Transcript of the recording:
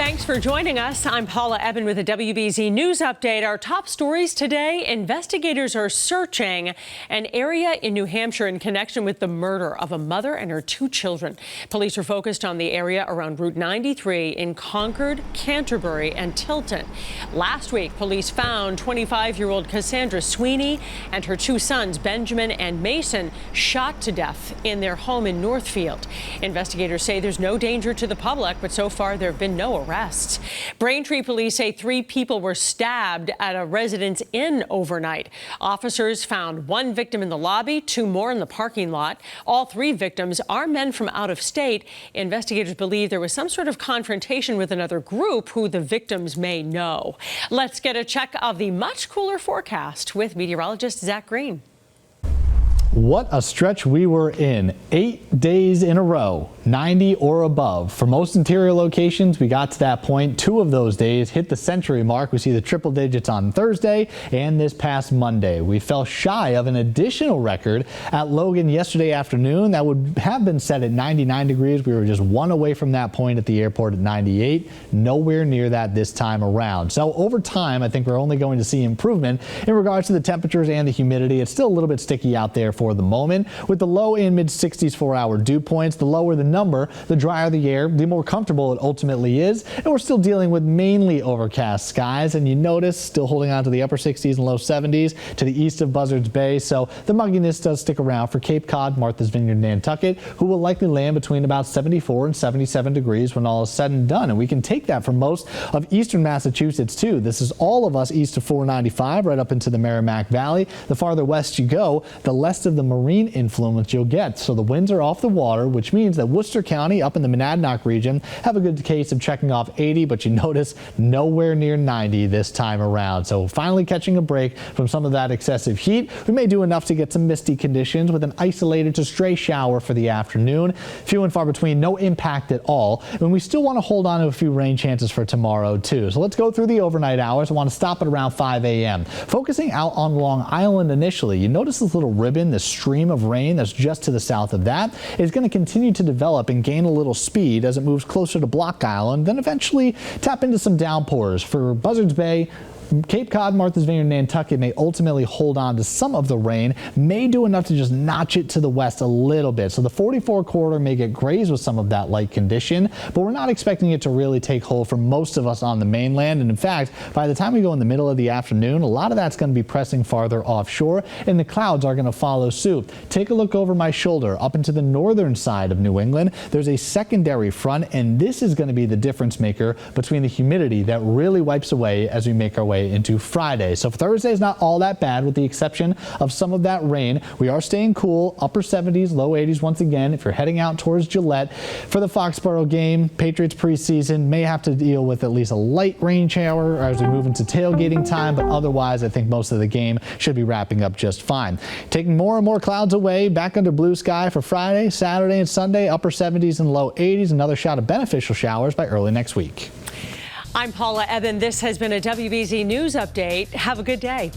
Thanks for joining us. I'm Paula Eben with a WBZ News Update. Our top stories today: investigators are searching an area in New Hampshire in connection with the murder of a mother and her 2 children. Police are focused on the area around Route 93 in Concord, Canterbury, and Tilton. Last week, police found 25-year-old Cassandra Sweeney and her 2 sons, Benjamin and Mason, shot to death in their home in Northfield. Investigators say there's no danger to the public, but so far there have been no arrests. Braintree police say 3 people were stabbed at a residence inn overnight. Officers found 1 victim in the lobby, 2 more in the parking lot. All 3 victims are men from out of state. Investigators believe there was some sort of confrontation with another group who the victims may know. Let's get a check of the much cooler forecast with meteorologist Zach Green. What a stretch we were in. 8 days in a row, 90 or above. For most interior locations, we got to that point. 2 of those days hit the century mark. We see the triple digits on Thursday and this past Monday. We fell shy of an additional record at Logan yesterday afternoon that would have been set at 99 degrees. We were just 1 away from that point at the airport at 98. Nowhere near that this time around. So over time, I think we're only going to see improvement in regards to the temperatures and the humidity. It's still a little bit sticky out there for the moment, with the low in mid-60s 4-hour dew points. The lower the number, the drier the air, the more comfortable it ultimately is. And we're still dealing with mainly overcast skies, and you notice still holding on to the upper 60s and low 70s to the east of Buzzards Bay. So the mugginess does stick around for Cape Cod, Martha's Vineyard, Nantucket, who will likely land between about 74 and 77 degrees when all is said and done. And we can take that from most of eastern Massachusetts too. This is all of us east of 495 right up into the Merrimack Valley. The farther west you go, the less of the marine influence you'll get. So the winds are off the water, which means that Worcester County up in the Monadnock region have a good case of checking off 80, but you notice nowhere near 90 this time around. So finally catching a break from some of that excessive heat. We may do enough to get some misty conditions with an isolated to stray shower for the afternoon. Few and far between, no impact at all. And we still want to hold on to a few rain chances for tomorrow too. So let's go through the overnight hours. I want to stop at around 5 a.m. Focusing out on Long Island initially, you notice this little ribbon, this stream of rain that's just to the south of that is going to continue to develop and gain a little speed as it moves closer to Block Island, then eventually tap into some downpours for Buzzards Bay. Cape Cod, Martha's Vineyard, Nantucket may ultimately hold on to some of the rain, may do enough to just notch it to the west a little bit. So the 44 corridor may get grazed with some of that light condition, but we're not expecting it to really take hold for most of us on the mainland. And in fact, by the time we go in the middle of the afternoon, a lot of that's going to be pressing farther offshore, and the clouds are going to follow suit. Take a look over my shoulder up into the northern side of New England. There's a secondary front, and this is going to be the difference maker between the humidity that really wipes away as we make our way into Friday. So Thursday is not all that bad with the exception of some of that rain. We are staying cool, upper 70s, low 80s once again. If you're heading out towards Gillette for the Foxborough game, Patriots preseason may have to deal with at least a light rain shower as we move into tailgating time, but otherwise I think most of the game should be wrapping up just fine. Taking more and more clouds away, back under blue sky for Friday, Saturday, and Sunday, upper 70s and low 80s. Another shot of beneficial showers by early next week. I'm Paula Eben. This has been a WBZ News Update. Have a good day.